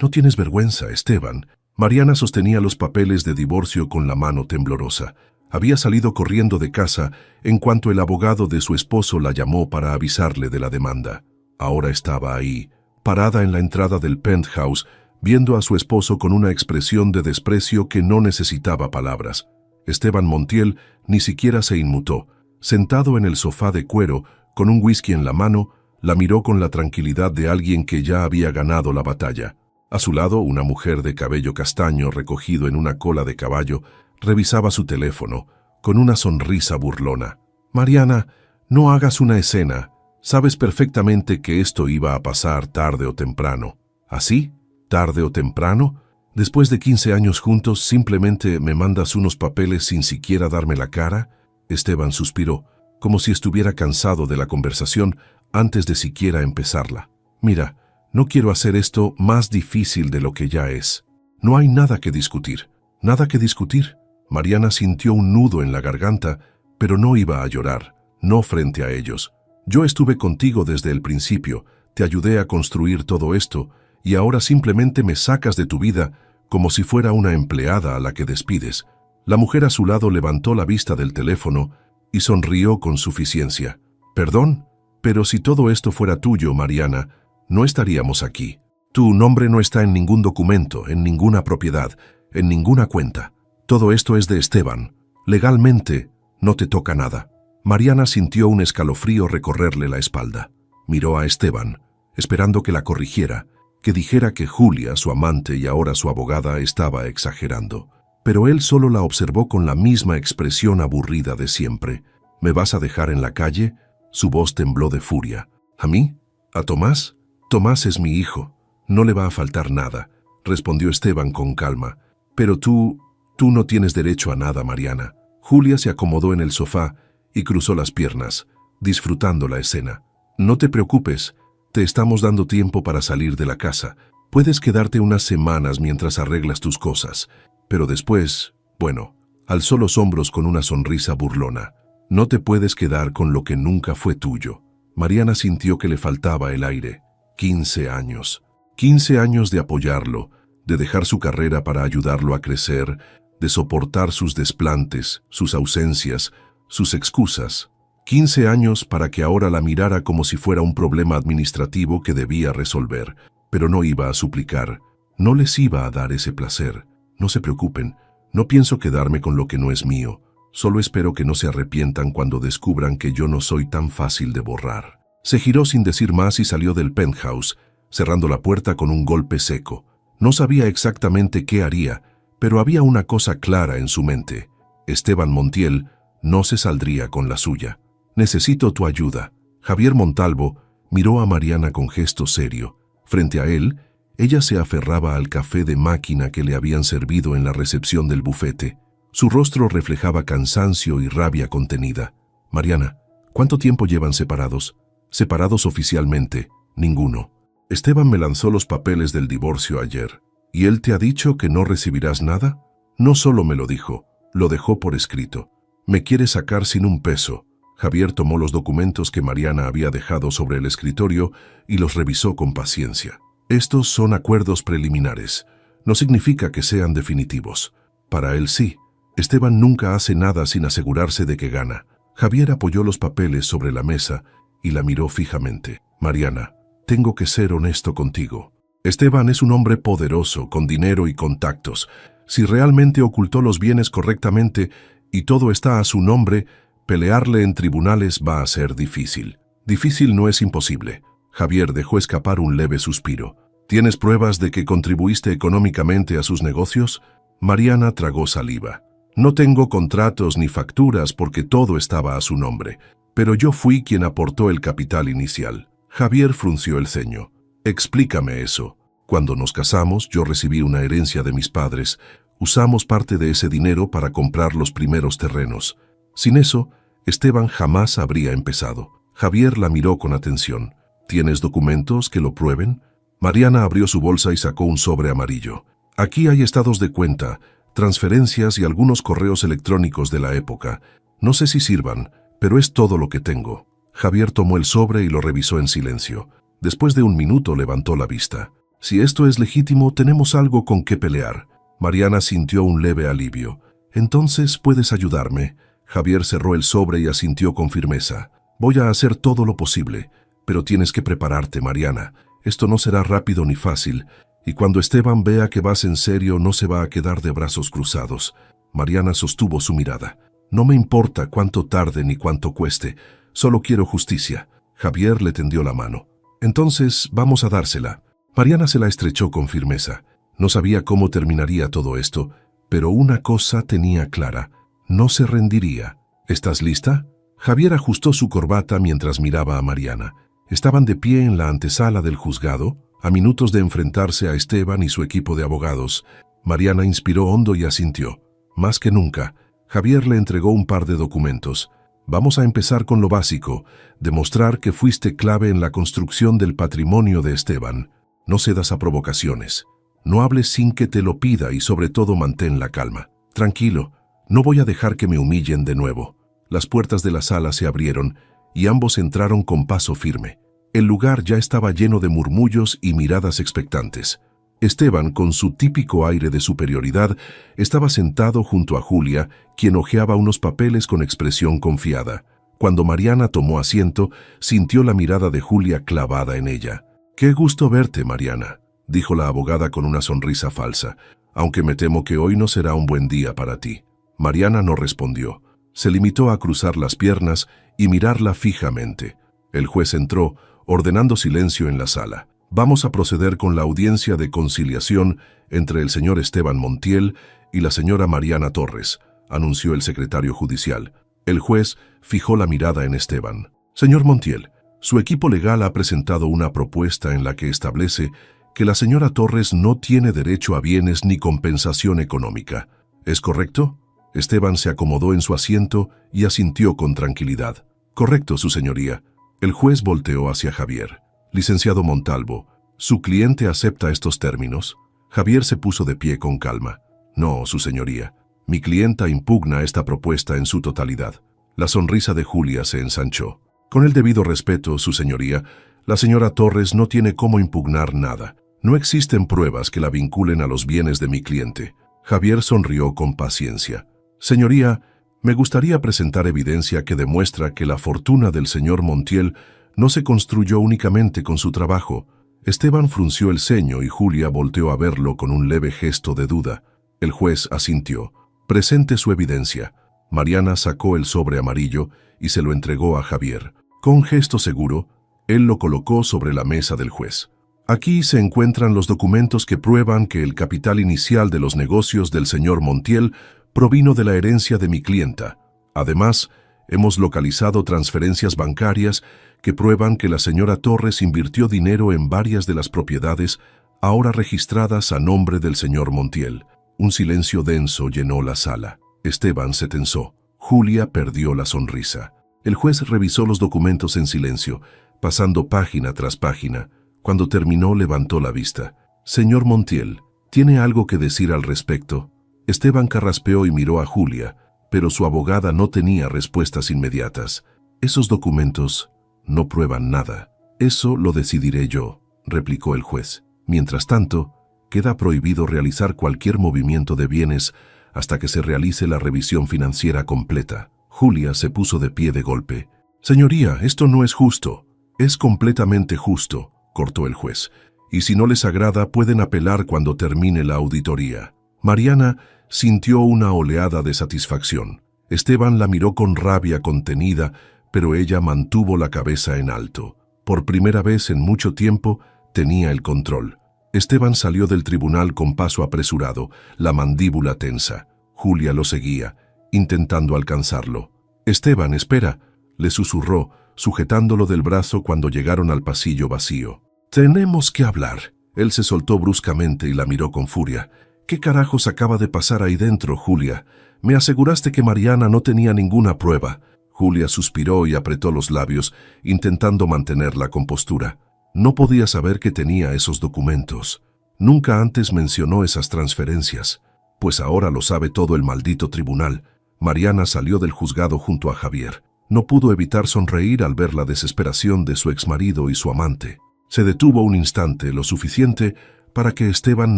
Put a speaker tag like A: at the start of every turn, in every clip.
A: No tienes vergüenza, Esteban. Mariana sostenía los papeles de divorcio con la mano temblorosa. Había salido corriendo de casa en cuanto el abogado de su esposo la llamó para avisarle de la demanda. Ahora estaba ahí, parada en la entrada del penthouse, viendo a su esposo con una expresión de desprecio que no necesitaba palabras. Esteban Montiel ni siquiera se inmutó. Sentado en el sofá de cuero, con un whisky en la mano, la miró con la tranquilidad de alguien que ya había ganado la batalla. A su lado, una mujer de cabello castaño recogido en una cola de caballo revisaba su teléfono, con una sonrisa burlona. «Mariana, no hagas una escena. Sabes perfectamente que esto iba a pasar tarde o temprano». «¿Así? ¿Tarde o temprano? Después de 15 años juntos, simplemente me mandas unos papeles sin siquiera darme la cara». Esteban suspiró, como si estuviera cansado de la conversación antes de siquiera empezarla. «Mira, no quiero hacer esto más difícil de lo que ya es. No hay nada que discutir». «¿Nada que discutir?» Mariana sintió un nudo en la garganta, pero no iba a llorar, no frente a ellos. «Yo estuve contigo desde el principio, te ayudé a construir todo esto, y ahora simplemente me sacas de tu vida como si fuera una empleada a la que despides». La mujer a su lado levantó la vista del teléfono y sonrió con suficiencia. «Perdón, pero si todo esto fuera tuyo, Mariana, no estaríamos aquí. Tu nombre no está en ningún documento, en ninguna propiedad, en ninguna cuenta. Todo esto es de Esteban. Legalmente, no te toca nada». Mariana sintió un escalofrío recorrerle la espalda. Miró a Esteban, esperando que la corrigiera, que dijera que Julia, su amante y ahora su abogada, estaba exagerando. Pero él solo la observó con la misma expresión aburrida de siempre. «¿Me vas a dejar en la calle?» Su voz tembló de furia. «¿A mí? ¿A Tomás? Tomás es mi hijo. No le va a faltar nada», respondió Esteban con calma. «Pero tú no tienes derecho a nada, Mariana». Julia se acomodó en el sofá y cruzó las piernas, disfrutando la escena. «No te preocupes, te estamos dando tiempo para salir de la casa. Puedes quedarte unas semanas mientras arreglas tus cosas. Pero después, bueno», alzó los hombros con una sonrisa burlona. «No te puedes quedar con lo que nunca fue tuyo». Mariana sintió que le faltaba el aire. 15 años. 15 años de apoyarlo, de dejar su carrera para ayudarlo a crecer, de soportar sus desplantes, sus ausencias, sus excusas. 15 años para que ahora la mirara como si fuera un problema administrativo que debía resolver, pero no iba a suplicar, no les iba a dar ese placer. «No se preocupen, no pienso quedarme con lo que no es mío, solo espero que no se arrepientan cuando descubran que yo no soy tan fácil de borrar». Se giró sin decir más y salió del penthouse, cerrando la puerta con un golpe seco. No sabía exactamente qué haría, pero había una cosa clara en su mente. Esteban Montiel no se saldría con la suya. «Necesito tu ayuda». Javier Montalvo miró a Mariana con gesto serio. Frente a él, ella se aferraba al café de máquina que le habían servido en la recepción del bufete. Su rostro reflejaba cansancio y rabia contenida. «Mariana, ¿cuánto tiempo llevan separados?» «Separados oficialmente, ninguno. Esteban me lanzó los papeles del divorcio ayer. ¿Y él te ha dicho que no recibirás nada?» «No solo me lo dijo, lo dejó por escrito. Me quiere sacar sin un peso». Javier tomó los documentos que Mariana había dejado sobre el escritorio y los revisó con paciencia. «Estos son acuerdos preliminares. No significa que sean definitivos. Para él sí. Esteban nunca hace nada sin asegurarse de que gana». Javier apoyó los papeles sobre la mesa y la miró fijamente. «Mariana, tengo que ser honesto contigo. Esteban es un hombre poderoso, con dinero y contactos. Si realmente ocultó los bienes correctamente y todo está a su nombre, pelearle en tribunales va a ser difícil. Difícil no es imposible». Javier dejó escapar un leve suspiro. «¿Tienes pruebas de que contribuiste económicamente a sus negocios?» Mariana tragó saliva. «No tengo contratos ni facturas porque todo estaba a su nombre, pero yo fui quien aportó el capital inicial». Javier frunció el ceño. «Explícame eso. Cuando nos casamos, yo recibí una herencia de mis padres. Usamos parte de ese dinero para comprar los primeros terrenos. Sin eso, Esteban jamás habría empezado». Javier la miró con atención. «¿Tienes documentos que lo prueben?» Mariana abrió su bolsa y sacó un sobre amarillo. «Aquí hay estados de cuenta, transferencias y algunos correos electrónicos de la época. No sé si sirvan, pero es todo lo que tengo». Javier tomó el sobre y lo revisó en silencio. Después de un minuto levantó la vista. Si esto es legítimo, tenemos algo con qué pelear. Mariana sintió un leve alivio. Entonces puedes ayudarme. Javier cerró el sobre y asintió con firmeza. Voy a hacer todo lo posible, pero tienes que prepararte, Mariana. Esto no será rápido ni fácil, y cuando Esteban vea que vas en serio, no se va a quedar de brazos cruzados. Mariana sostuvo su mirada. No me importa cuánto tarde ni cuánto cueste, solo quiero justicia. Javier le tendió la mano. Entonces, vamos a dársela. Mariana se la estrechó con firmeza. No sabía cómo terminaría todo esto, pero una cosa tenía clara. No se rendiría. ¿Estás lista? Javier ajustó su corbata mientras miraba a Mariana. Estaban de pie en la antesala del juzgado, a minutos de enfrentarse a Esteban y su equipo de abogados. Mariana inspiró hondo y asintió. Más que nunca, Javier le entregó un par de documentos. Vamos a empezar con lo básico, demostrar que fuiste clave en la construcción del patrimonio de Esteban. No cedas a provocaciones. No hables sin que te lo pida y sobre todo mantén la calma. Tranquilo, no voy a dejar que me humillen de nuevo. Las puertas de la sala se abrieron y ambos entraron con paso firme. El lugar ya estaba lleno de murmullos y miradas expectantes. Esteban, con su típico aire de superioridad, estaba sentado junto a Julia, quien hojeaba unos papeles con expresión confiada. Cuando Mariana tomó asiento, sintió la mirada de Julia clavada en ella. «Qué gusto verte, Mariana», dijo la abogada con una sonrisa falsa, «aunque me temo que hoy no será un buen día para ti». Mariana no respondió. Se limitó a cruzar las piernas y mirarla fijamente. El juez entró, ordenando silencio en la sala. «Vamos a proceder con la audiencia de conciliación entre el señor Esteban Montiel y la señora Mariana Torres», anunció el secretario judicial. El juez fijó la mirada en Esteban. «Señor Montiel, su equipo legal ha presentado una propuesta en la que establece que la señora Torres no tiene derecho a bienes ni compensación económica. ¿Es correcto?» Esteban se acomodó en su asiento y asintió con tranquilidad. «Correcto, su señoría». El juez volteó hacia Javier. «Licenciado Montalvo, ¿su cliente acepta estos términos?» Javier se puso de pie con calma. «No, su señoría. Mi clienta impugna esta propuesta en su totalidad». La sonrisa de Julia se ensanchó. «Con el debido respeto, su señoría, la señora Torres no tiene cómo impugnar nada. No existen pruebas que la vinculen a los bienes de mi cliente». Javier sonrió con paciencia. «Señoría, me gustaría presentar evidencia que demuestra que la fortuna del señor Montiel no se construyó únicamente con su trabajo». Esteban frunció el ceño y Julia volteó a verlo con un leve gesto de duda. El juez asintió. «Presente su evidencia». Mariana sacó el sobre amarillo y se lo entregó a Javier. Con gesto seguro, él lo colocó sobre la mesa del juez. «Aquí se encuentran los documentos que prueban que el capital inicial de los negocios del señor Montiel provino de la herencia de mi clienta. Además, hemos localizado transferencias bancarias que prueban que la señora Torres invirtió dinero en varias de las propiedades ahora registradas a nombre del señor Montiel». Un silencio denso llenó la sala. Esteban se tensó. Julia perdió la sonrisa. El juez revisó los documentos en silencio, pasando página tras página. Cuando terminó, levantó la vista. «Señor Montiel, ¿tiene algo que decir al respecto?» Esteban carraspeó y miró a Julia, pero su abogada no tenía respuestas inmediatas. «Esos documentos no prueban nada». «Eso lo decidiré yo», replicó el juez. «Mientras tanto, queda prohibido realizar cualquier movimiento de bienes hasta que se realice la revisión financiera completa». Julia se puso de pie de golpe. «Señoría, esto no es justo». «Es completamente justo», cortó el juez. «Y si no les agrada, pueden apelar cuando termine la auditoría». Mariana sintió una oleada de satisfacción. Esteban la miró con rabia contenida, pero ella mantuvo la cabeza en alto. Por primera vez en mucho tiempo, tenía el control. Esteban salió del tribunal con paso apresurado, la mandíbula tensa. Julia lo seguía, intentando alcanzarlo. «Esteban, espera», le susurró, sujetándolo del brazo cuando llegaron al pasillo vacío. «Tenemos que hablar». Él se soltó bruscamente y la miró con furia. «¿Qué carajos acaba de pasar ahí dentro, Julia? Me aseguraste que Mariana no tenía ninguna prueba». Julia suspiró y apretó los labios, intentando mantener la compostura. No podía saber que tenía esos documentos. Nunca antes mencionó esas transferencias. Pues ahora lo sabe todo el maldito tribunal. Mariana salió del juzgado junto a Javier. No pudo evitar sonreír al ver la desesperación de su exmarido y su amante. Se detuvo un instante, lo suficiente para que Esteban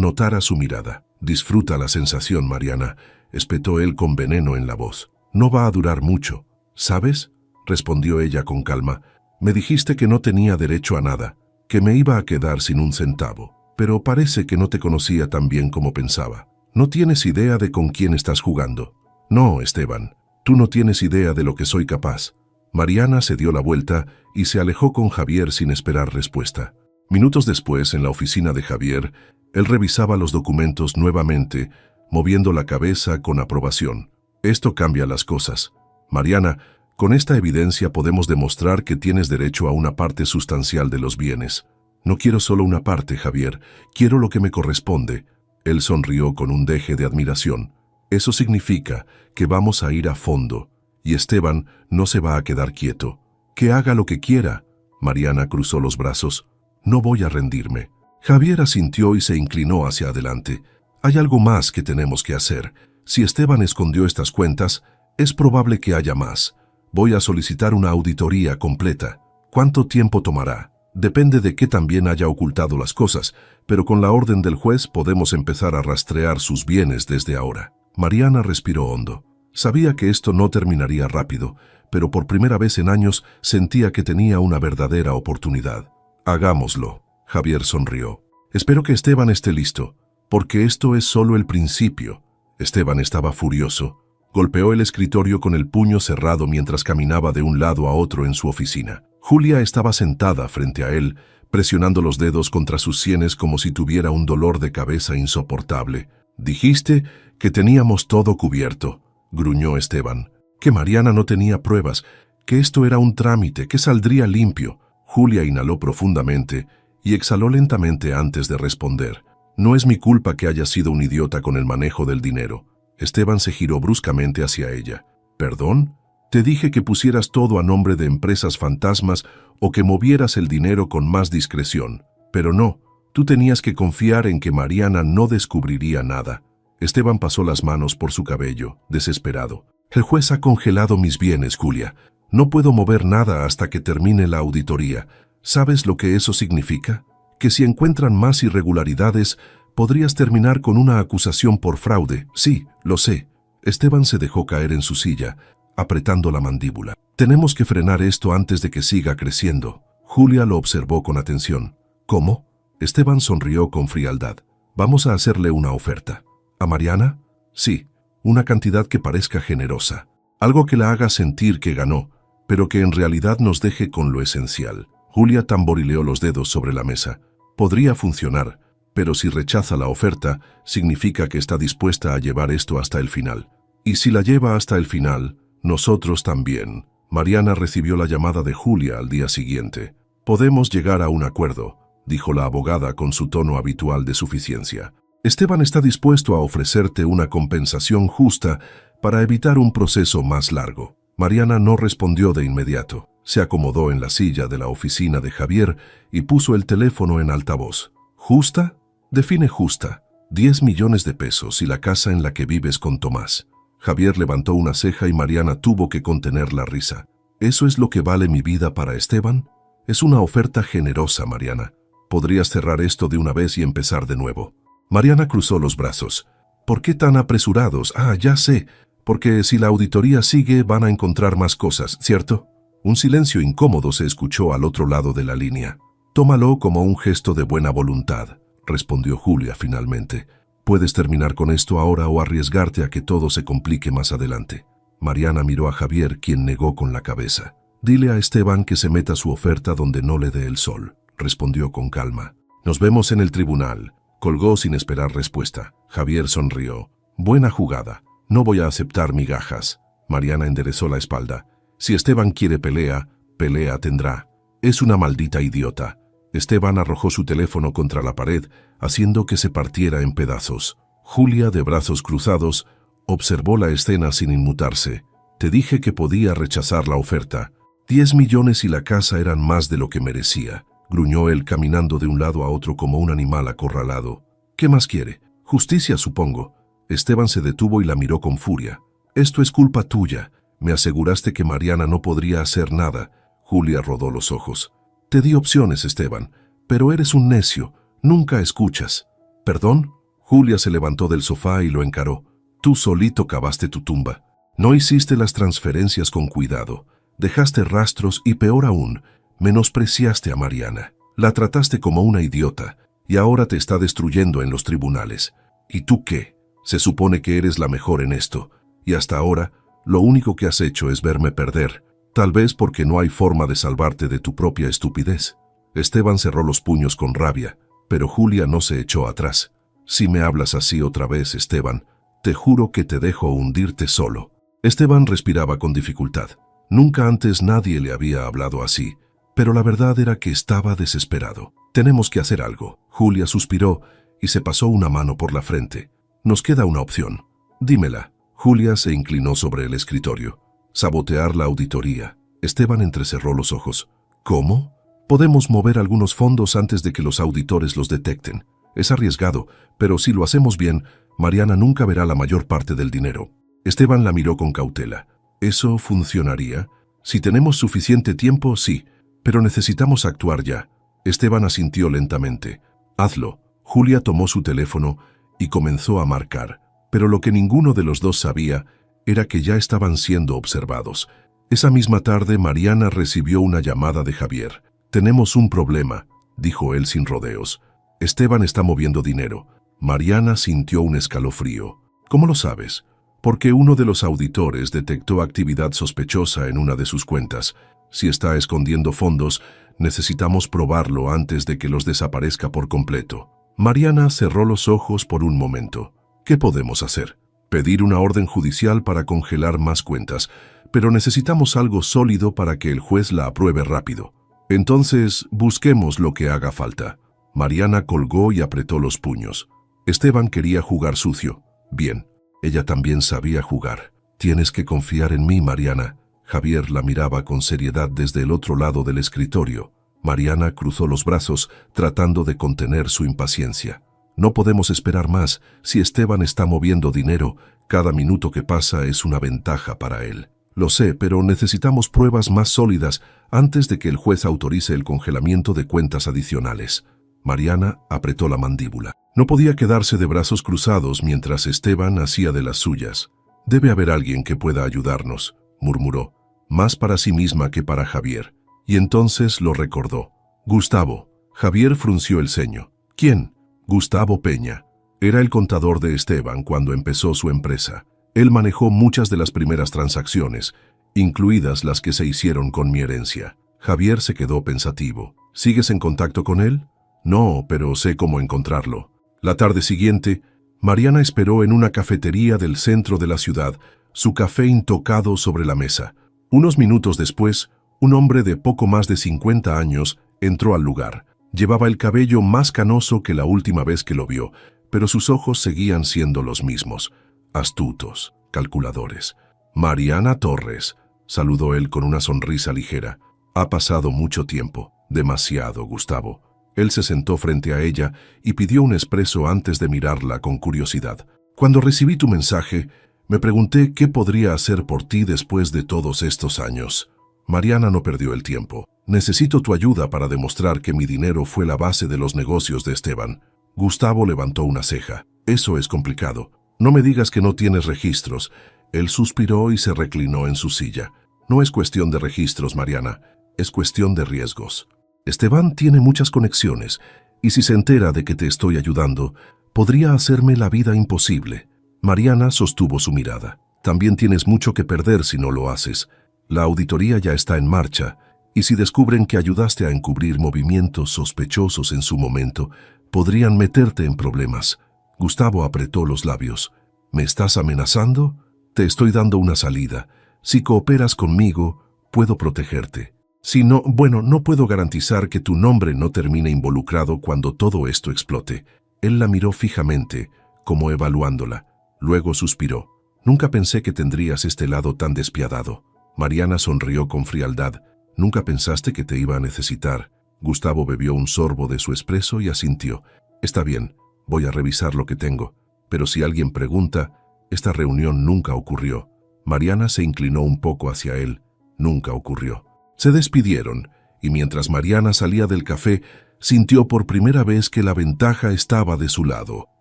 A: notara su mirada. «Disfruta la sensación, Mariana», espetó él con veneno en la voz. «No va a durar mucho, ¿sabes?», respondió ella con calma. «Me dijiste que no tenía derecho a nada, que me iba a quedar sin un centavo, pero parece que no te conocía tan bien como pensaba. No tienes idea de con quién estás jugando». «No, Esteban, tú no tienes idea de lo que soy capaz». Mariana se dio la vuelta y se alejó con Javier sin esperar respuesta. Minutos después, en la oficina de Javier, él revisaba los documentos nuevamente, moviendo la cabeza con aprobación. «Esto cambia las cosas. Mariana, con esta evidencia podemos demostrar que tienes derecho a una parte sustancial de los bienes». «No quiero solo una parte, Javier, quiero lo que me corresponde». Él sonrió con un deje de admiración. «Eso significa que vamos a ir a fondo, y Esteban no se va a quedar quieto. Que haga lo que quiera». Mariana cruzó los brazos. «No voy a rendirme». Javier asintió y se inclinó hacia adelante. «Hay algo más que tenemos que hacer. Si Esteban escondió estas cuentas, es probable que haya más. Voy a solicitar una auditoría completa. ¿Cuánto tiempo tomará? Depende de qué también haya ocultado las cosas, pero con la orden del juez podemos empezar a rastrear sus bienes desde ahora». Mariana respiró hondo. Sabía que esto no terminaría rápido, pero por primera vez en años sentía que tenía una verdadera oportunidad. «Hagámoslo». Javier sonrió. «Espero que Esteban esté listo, porque esto es solo el principio». Esteban estaba furioso. Golpeó el escritorio con el puño cerrado mientras caminaba de un lado a otro en su oficina. Julia estaba sentada frente a él, presionando los dedos contra sus sienes como si tuviera un dolor de cabeza insoportable. «Dijiste que teníamos todo cubierto», gruñó Esteban. «Que Mariana no tenía pruebas, que esto era un trámite, que saldría limpio». Julia inhaló profundamente y exhaló lentamente antes de responder. «No es mi culpa que hayas sido un idiota con el manejo del dinero». Esteban se giró bruscamente hacia ella. «¿Perdón? Te dije que pusieras todo a nombre de empresas fantasmas o que movieras el dinero con más discreción. Pero no, tú tenías que confiar en que Mariana no descubriría nada». Esteban pasó las manos por su cabello, desesperado. «El juez ha congelado mis bienes, Julia. No puedo mover nada hasta que termine la auditoría. ¿Sabes lo que eso significa? Que si encuentran más irregularidades, podrías terminar con una acusación por fraude». «Sí, lo sé». Esteban se dejó caer en su silla, apretando la mandíbula. «Tenemos que frenar esto antes de que siga creciendo». Julia lo observó con atención. «¿Cómo?». Esteban sonrió con frialdad. «Vamos a hacerle una oferta». «¿A Mariana?». «Sí, una cantidad que parezca generosa. Algo que la haga sentir que ganó, pero que en realidad nos deje con lo esencial». Julia tamborileó los dedos sobre la mesa. «Podría funcionar, pero si rechaza la oferta, significa que está dispuesta a llevar esto hasta el final. Y si la lleva hasta el final, nosotros también». Mariana recibió la llamada de Julia al día siguiente. «Podemos llegar a un acuerdo», dijo la abogada con su tono habitual de suficiencia. «Esteban está dispuesto a ofrecerte una compensación justa para evitar un proceso más largo». Mariana no respondió de inmediato. Se acomodó en la silla de la oficina de Javier y puso el teléfono en altavoz. «¿Justa? Define justa. 10 millones de pesos y la casa en la que vives con Tomás». Javier levantó una ceja y Mariana tuvo que contener la risa. «¿Eso es lo que vale mi vida para Esteban? Es una oferta generosa, Mariana. Podrías cerrar esto de una vez y empezar de nuevo». Mariana cruzó los brazos. «¿Por qué tan apresurados? Ah, ya sé. Porque si la auditoría sigue van a encontrar más cosas, ¿cierto?». Un silencio incómodo se escuchó al otro lado de la línea. «Tómalo como un gesto de buena voluntad», respondió Julia finalmente. «Puedes terminar con esto ahora o arriesgarte a que todo se complique más adelante». Mariana miró a Javier, quien negó con la cabeza. «Dile a Esteban que se meta su oferta donde no le dé el sol», respondió con calma. «Nos vemos en el tribunal». Colgó sin esperar respuesta. Javier sonrió. «Buena jugada. No voy a aceptar migajas». Mariana enderezó la espalda. «Si Esteban quiere pelea, pelea tendrá. Es una maldita idiota». Esteban arrojó su teléfono contra la pared, haciendo que se partiera en pedazos. Julia, de brazos cruzados, observó la escena sin inmutarse. «Te dije que podía rechazar la oferta. 10 millones y la casa eran más de lo que merecía», gruñó él caminando de un lado a otro como un animal acorralado. «¿Qué más quiere? Justicia, supongo». Esteban se detuvo y la miró con furia. «Esto es culpa tuya. Me aseguraste que Mariana no podría hacer nada». Julia rodó los ojos. «Te di opciones, Esteban, pero eres un necio. Nunca escuchas. ¿Perdón? Julia se levantó del sofá y lo encaró. Tú solito cavaste tu tumba. No hiciste las transferencias con cuidado. Dejaste rastros y, peor aún, menospreciaste a Mariana. La trataste como una idiota y ahora te está destruyendo en los tribunales. ¿Y tú qué? Se supone que eres la mejor en esto, y hasta ahora lo único que has hecho es verme perder, tal vez porque no hay forma de salvarte de tu propia estupidez. Esteban cerró los puños con rabia, pero Julia no se echó atrás. Si me hablas así otra vez, Esteban, te juro que te dejo hundirte solo. Esteban respiraba con dificultad. Nunca antes nadie le había hablado así, pero la verdad era que estaba desesperado. Tenemos que hacer algo. Julia suspiró y se pasó una mano por la frente. Nos queda una opción. Dímela. Julia se inclinó sobre el escritorio. Sabotear la auditoría. Esteban entrecerró los ojos. ¿Cómo? Podemos mover algunos fondos antes de que los auditores los detecten. Es arriesgado, pero si lo hacemos bien, Mariana nunca verá la mayor parte del dinero. Esteban la miró con cautela. ¿Eso funcionaría? Si tenemos suficiente tiempo, sí, pero necesitamos actuar ya. Esteban asintió lentamente. Hazlo. Julia tomó su teléfono y comenzó a marcar, pero lo que ninguno de los dos sabía era que ya estaban siendo observados. Esa misma tarde, Mariana recibió una llamada de Javier. Tenemos un problema, dijo él sin rodeos. Esteban está moviendo dinero. Mariana sintió un escalofrío. ¿Cómo lo sabes? Porque uno de los auditores detectó actividad sospechosa en una de sus cuentas. Si está escondiendo fondos, necesitamos probarlo antes de que los desaparezca por completo. Mariana cerró los ojos por un momento. ¿Qué podemos hacer? Pedir una orden judicial para congelar más cuentas, pero necesitamos algo sólido para que el juez la apruebe rápido. Entonces, busquemos lo que haga falta. Mariana colgó y apretó los puños. Esteban quería jugar sucio. Bien, ella también sabía jugar. Tienes que confiar en mí, Mariana. Javier la miraba con seriedad desde el otro lado del escritorio. Mariana cruzó los brazos, tratando de contener su impaciencia. No podemos esperar más. Si Esteban está moviendo dinero, cada minuto que pasa es una ventaja para él. Lo sé, pero necesitamos pruebas más sólidas antes de que el juez autorice el congelamiento de cuentas adicionales. Mariana apretó la mandíbula. No podía quedarse de brazos cruzados mientras Esteban hacía de las suyas. Debe haber alguien que pueda ayudarnos, murmuró, más para sí misma que para Javier. Y entonces lo recordó. Gustavo. Javier frunció el ceño. ¿Quién? Gustavo Peña. Era el contador de Esteban cuando empezó su empresa. Él manejó muchas de las primeras transacciones, incluidas las que se hicieron con mi herencia. Javier se quedó pensativo. ¿Sigues en contacto con él? No, pero sé cómo encontrarlo. La tarde siguiente, Mariana esperó en una cafetería del centro de la ciudad, su café intocado sobre la mesa. Unos minutos después, un hombre de poco más de 50 años entró al lugar. Llevaba el cabello más canoso que la última vez que lo vio, pero sus ojos seguían siendo los mismos, astutos, calculadores. Mariana Torres, saludó él con una sonrisa ligera. Ha pasado mucho tiempo, demasiado, Gustavo. Él se sentó frente a ella y pidió un espresso antes de mirarla con curiosidad. Cuando recibí tu mensaje, me pregunté qué podría hacer por ti después de todos estos años. Mariana no perdió el tiempo. Necesito tu ayuda para demostrar que mi dinero fue la base de los negocios de Esteban. Gustavo levantó una ceja. Eso es complicado. No me digas que no tienes registros. Él suspiró y se reclinó en su silla. No es cuestión de registros, Mariana. Es cuestión de riesgos. Esteban tiene muchas conexiones, y si se entera de que te estoy ayudando, podría hacerme la vida imposible. Mariana sostuvo su mirada. También tienes mucho que perder si no lo haces. La auditoría ya está en marcha, y si descubren que ayudaste a encubrir movimientos sospechosos en su momento, podrían meterte en problemas. Gustavo apretó los labios. ¿Me estás amenazando? Te estoy dando una salida. Si cooperas conmigo, puedo protegerte. Si no, bueno, no puedo garantizar que tu nombre no termine involucrado cuando todo esto explote. Él la miró fijamente, como evaluándola. Luego suspiró. Nunca pensé que tendrías este lado tan despiadado. Mariana sonrió con frialdad. Nunca pensaste que te iba a necesitar. Gustavo bebió un sorbo de su espresso y asintió. Está bien, voy a revisar lo que tengo. Pero si alguien pregunta, esta reunión nunca ocurrió. Mariana se inclinó un poco hacia él. Nunca ocurrió. Se despidieron, y mientras Mariana salía del café, sintió por primera vez que la ventaja estaba de su lado.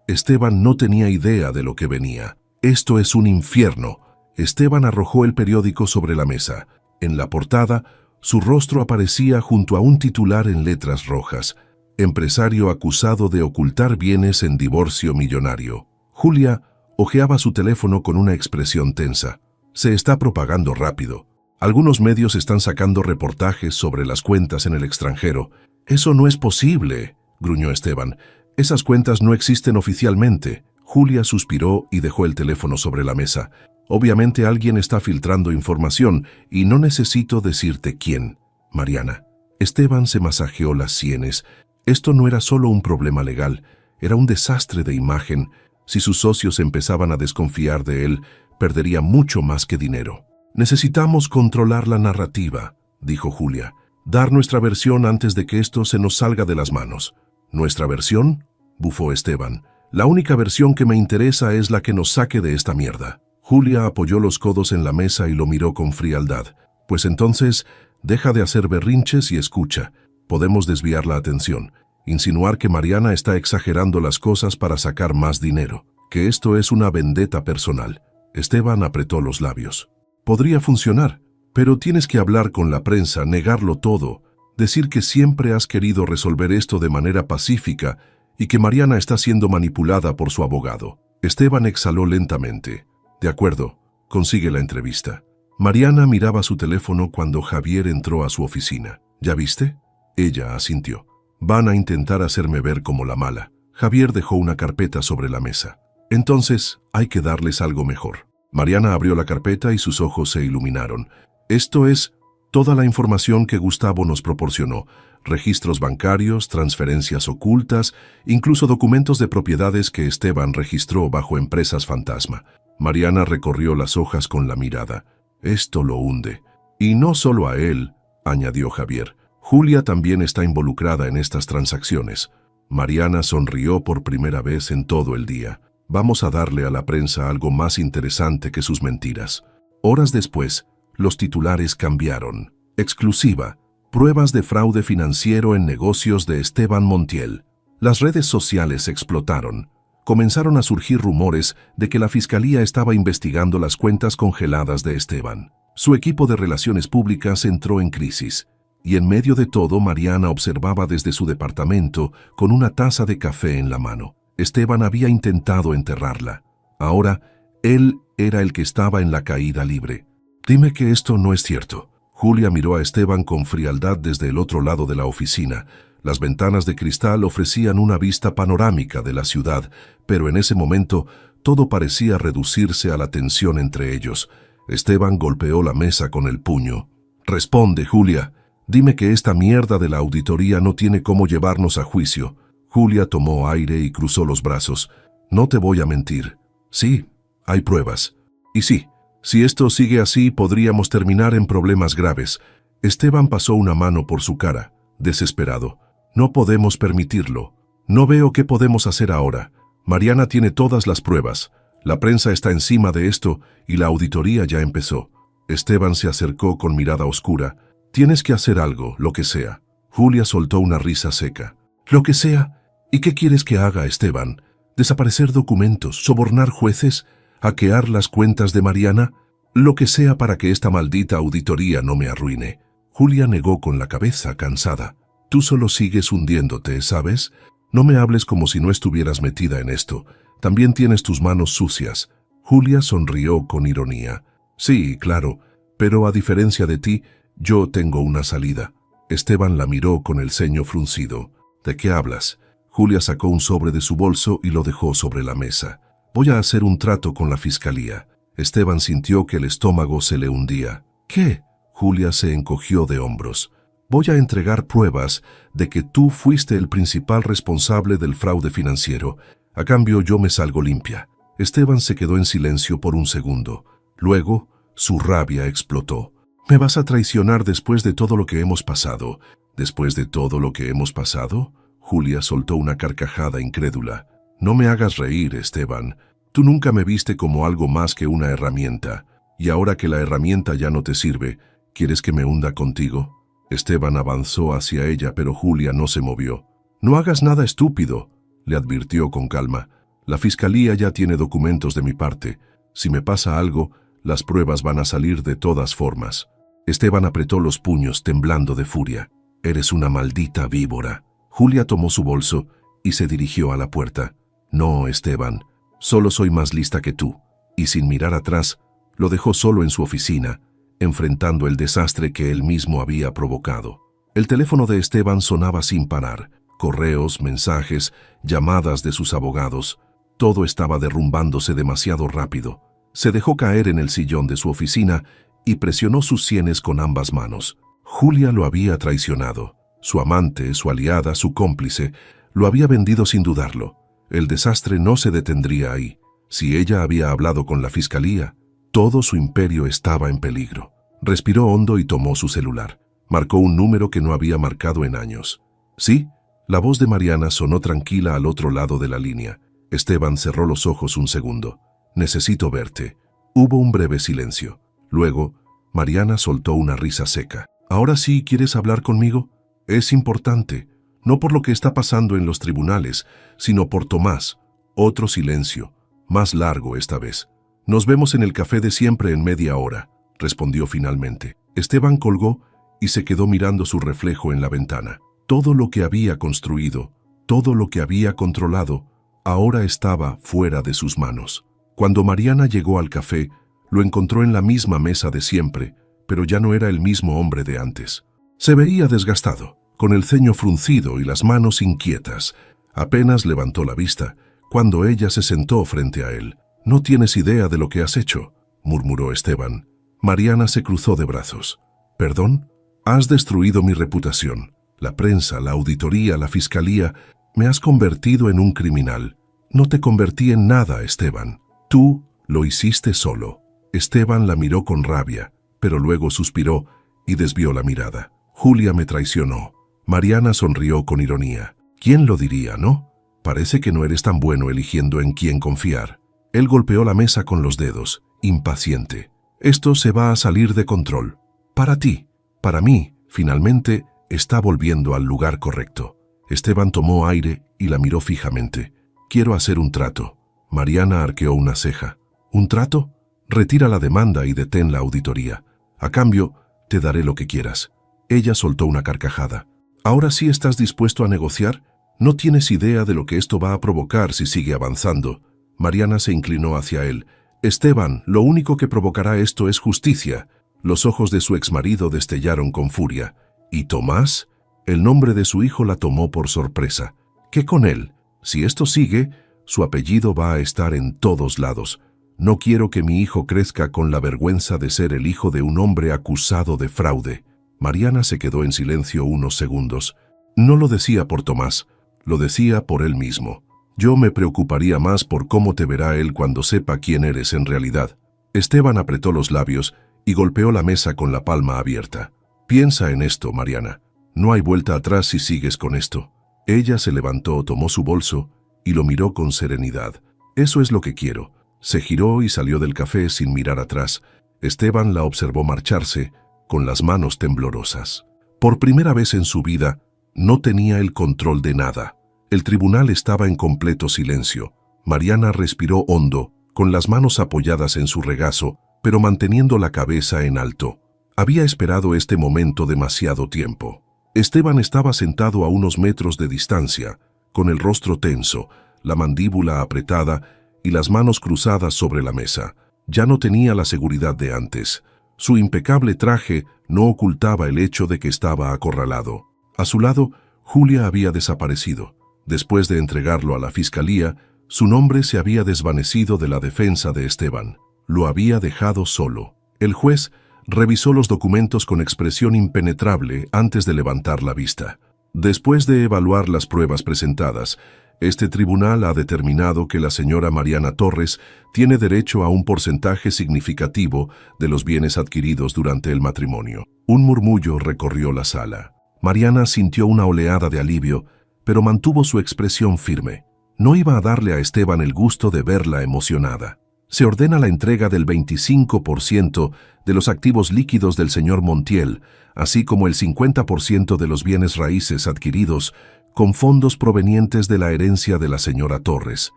A: Esteban no tenía idea de lo que venía. «Esto es un infierno». Esteban arrojó el periódico sobre la mesa. En la portada, su rostro aparecía junto a un titular en letras rojas: «Empresario acusado de ocultar bienes en divorcio millonario». Julia hojeaba su teléfono con una expresión tensa. Se está propagando rápido. Algunos medios están sacando reportajes sobre las cuentas en el extranjero. «Eso no es posible», gruñó Esteban. «Esas cuentas no existen oficialmente». Julia suspiró y dejó el teléfono sobre la mesa. «Obviamente alguien está filtrando información y no necesito decirte quién». «Mariana». Esteban se masajeó las sienes. Esto no era solo un problema legal, era un desastre de imagen. Si sus socios empezaban a desconfiar de él, perdería mucho más que dinero. «Necesitamos controlar la narrativa», dijo Julia. «Dar nuestra versión antes de que esto se nos salga de las manos». «¿Nuestra versión?», bufó Esteban. «La única versión que me interesa es la que nos saque de esta mierda». Julia apoyó los codos en la mesa y lo miró con frialdad. «Pues entonces, deja de hacer berrinches y escucha. Podemos desviar la atención. Insinuar que Mariana está exagerando las cosas para sacar más dinero. Que esto es una vendetta personal». Esteban apretó los labios. «Podría funcionar, pero tienes que hablar con la prensa, negarlo todo, decir que siempre has querido resolver esto de manera pacífica y que Mariana está siendo manipulada por su abogado». Esteban exhaló lentamente. «De acuerdo, consigue la entrevista». Mariana miraba su teléfono cuando Javier entró a su oficina. «¿Ya viste?». Ella asintió. «Van a intentar hacerme ver como la mala». Javier dejó una carpeta sobre la mesa. «Entonces, hay que darles algo mejor». Mariana abrió la carpeta y sus ojos se iluminaron. «Esto es toda la información que Gustavo nos proporcionó. Registros bancarios, transferencias ocultas, incluso documentos de propiedades que Esteban registró bajo empresas fantasma». Mariana recorrió las hojas con la mirada. «Esto lo hunde». «Y no solo a él», añadió Javier. «Julia también está involucrada en estas transacciones». Mariana sonrió por primera vez en todo el día. «Vamos a darle a la prensa algo más interesante que sus mentiras». Horas después, los titulares cambiaron. «Exclusiva. Pruebas de fraude financiero en negocios de Esteban Montiel». Las redes sociales explotaron. Comenzaron a surgir rumores de que la Fiscalía estaba investigando las cuentas congeladas de Esteban. Su equipo de relaciones públicas entró en crisis. Y en medio de todo, Mariana observaba desde su departamento con una taza de café en la mano. Esteban había intentado enterrarla. Ahora, él era el que estaba en la caída libre. «Dime que esto no es cierto». Julia miró a Esteban con frialdad desde el otro lado de la oficina. Las ventanas de cristal ofrecían una vista panorámica de la ciudad, pero en ese momento todo parecía reducirse a la tensión entre ellos. Esteban golpeó la mesa con el puño. «Responde, Julia. Dime que esta mierda de la auditoría no tiene cómo llevarnos a juicio». Julia tomó aire y cruzó los brazos. «No te voy a mentir. Sí, hay pruebas. Y sí, si esto sigue así, podríamos terminar en problemas graves». Esteban pasó una mano por su cara, desesperado. «No podemos permitirlo. No veo qué podemos hacer ahora. Mariana tiene todas las pruebas. La prensa está encima de esto y la auditoría ya empezó». Esteban se acercó con mirada oscura. «Tienes que hacer algo, lo que sea». Julia soltó una risa seca. «¿Lo que sea? ¿Y qué quieres que haga, Esteban? ¿Desaparecer documentos, sobornar jueces, hackear las cuentas de Mariana? Lo que sea para que esta maldita auditoría no me arruine». Julia negó con la cabeza, cansada. «Tú solo sigues hundiéndote, ¿sabes? No me hables como si no estuvieras metida en esto. También tienes tus manos sucias». Julia sonrió con ironía. «Sí, claro, pero a diferencia de ti, yo tengo una salida». Esteban la miró con el ceño fruncido. «¿De qué hablas?». Julia sacó un sobre de su bolso y lo dejó sobre la mesa. «Voy a hacer un trato con la fiscalía». Esteban sintió que el estómago se le hundía. «¿Qué?». Julia se encogió de hombros. «Voy a entregar pruebas de que tú fuiste el principal responsable del fraude financiero. A cambio, yo me salgo limpia». Esteban se quedó en silencio por un segundo. Luego, su rabia explotó. «¿Me vas a traicionar después de todo lo que hemos pasado?». «¿Después de todo lo que hemos pasado?». Julia soltó una carcajada incrédula. «No me hagas reír, Esteban. Tú nunca me viste como algo más que una herramienta. Y ahora que la herramienta ya no te sirve, ¿quieres que me hunda contigo?». Esteban avanzó hacia ella, pero Julia no se movió. «No hagas nada estúpido», le advirtió con calma. «La fiscalía ya tiene documentos de mi parte. Si me pasa algo, las pruebas van a salir de todas formas». Esteban apretó los puños, temblando de furia. «Eres una maldita víbora». Julia tomó su bolso y se dirigió a la puerta. «No, Esteban, solo soy más lista que tú». Y sin mirar atrás, lo dejó solo en su oficina, enfrentando el desastre que él mismo había provocado. El teléfono de Esteban sonaba sin parar. Correos, mensajes, llamadas de sus abogados. Todo estaba derrumbándose demasiado rápido. Se dejó caer en el sillón de su oficina y presionó sus sienes con ambas manos. Julia lo había traicionado. Su amante, su aliada, su cómplice, lo había vendido sin dudarlo. El desastre no se detendría ahí. Si ella había hablado con la fiscalía, todo su imperio estaba en peligro. Respiró hondo y tomó su celular. Marcó un número que no había marcado en años. «Sí». La voz de Mariana sonó tranquila al otro lado de la línea. Esteban cerró los ojos un segundo. «Necesito verte». Hubo un breve silencio. Luego, Mariana soltó una risa seca. «¿Ahora sí quieres hablar conmigo? Es importante, no por lo que está pasando en los tribunales, sino por Tomás». Otro silencio, más largo esta vez. «Nos vemos en el café de siempre en media hora», respondió finalmente. Esteban colgó y se quedó mirando su reflejo en la ventana. Todo lo que había construido, todo lo que había controlado, ahora estaba fuera de sus manos. Cuando Mariana llegó al café, lo encontró en la misma mesa de siempre, pero ya no era el mismo hombre de antes. Se veía desgastado, con el ceño fruncido y las manos inquietas. Apenas levantó la vista, cuando ella se sentó frente a él. «No tienes idea de lo que has hecho», murmuró Esteban. Mariana se cruzó de brazos. «¿Perdón? Has destruido mi reputación. La prensa, la auditoría, la fiscalía, me has convertido en un criminal». «No te convertí en nada, Esteban. Tú lo hiciste solo». Esteban la miró con rabia, pero luego suspiró y desvió la mirada. «Julia me traicionó». Mariana sonrió con ironía. «¿Quién lo diría, no? Parece que no eres tan bueno eligiendo en quién confiar». Él golpeó la mesa con los dedos, impaciente. «Esto se va a salir de control. Para ti, para mí, finalmente, está volviendo al lugar correcto». Esteban tomó aire y la miró fijamente. «Quiero hacer un trato». Mariana arqueó una ceja. «¿Un trato? Retira la demanda y detén la auditoría. A cambio, te daré lo que quieras». Ella soltó una carcajada. «¿Ahora sí estás dispuesto a negociar? No tienes idea de lo que esto va a provocar si sigue avanzando». Mariana se inclinó hacia él. «Esteban, lo único que provocará esto es justicia». Los ojos de su exmarido destellaron con furia. «¿Y Tomás?». El nombre de su hijo la tomó por sorpresa. «¿Qué con él? Si esto sigue, su apellido va a estar en todos lados. No quiero que mi hijo crezca con la vergüenza de ser el hijo de un hombre acusado de fraude». Mariana se quedó en silencio unos segundos. No lo decía por Tomás, lo decía por él mismo. «Yo me preocuparía más por cómo te verá él cuando sepa quién eres en realidad». Esteban apretó los labios y golpeó la mesa con la palma abierta. «Piensa en esto, Mariana. No hay vuelta atrás si sigues con esto». Ella se levantó, tomó su bolso y lo miró con serenidad. «Eso es lo que quiero». Se giró y salió del café sin mirar atrás. Esteban la observó marcharse, con las manos temblorosas. Por primera vez en su vida, no tenía el control de nada. El tribunal estaba en completo silencio. Mariana respiró hondo, con las manos apoyadas en su regazo, pero manteniendo la cabeza en alto. Había esperado este momento demasiado tiempo. Esteban estaba sentado a unos metros de distancia, con el rostro tenso, la mandíbula apretada y las manos cruzadas sobre la mesa. Ya no tenía la seguridad de antes. Su impecable traje no ocultaba el hecho de que estaba acorralado. A su lado, Julia había desaparecido. Después de entregarlo a la fiscalía, su nombre se había desvanecido de la defensa de Esteban. Lo había dejado solo. El juez revisó los documentos con expresión impenetrable antes de levantar la vista. Después de evaluar las pruebas presentadas, este tribunal ha determinado que la señora Mariana Torres tiene derecho a un porcentaje significativo de los bienes adquiridos durante el matrimonio. Un murmullo recorrió la sala. Mariana sintió una oleada de alivio, pero mantuvo su expresión firme. No iba a darle a Esteban el gusto de verla emocionada. Se ordena la entrega del 25% de los activos líquidos del señor Montiel, así como el 50% de los bienes raíces adquiridos con fondos provenientes de la herencia de la señora Torres.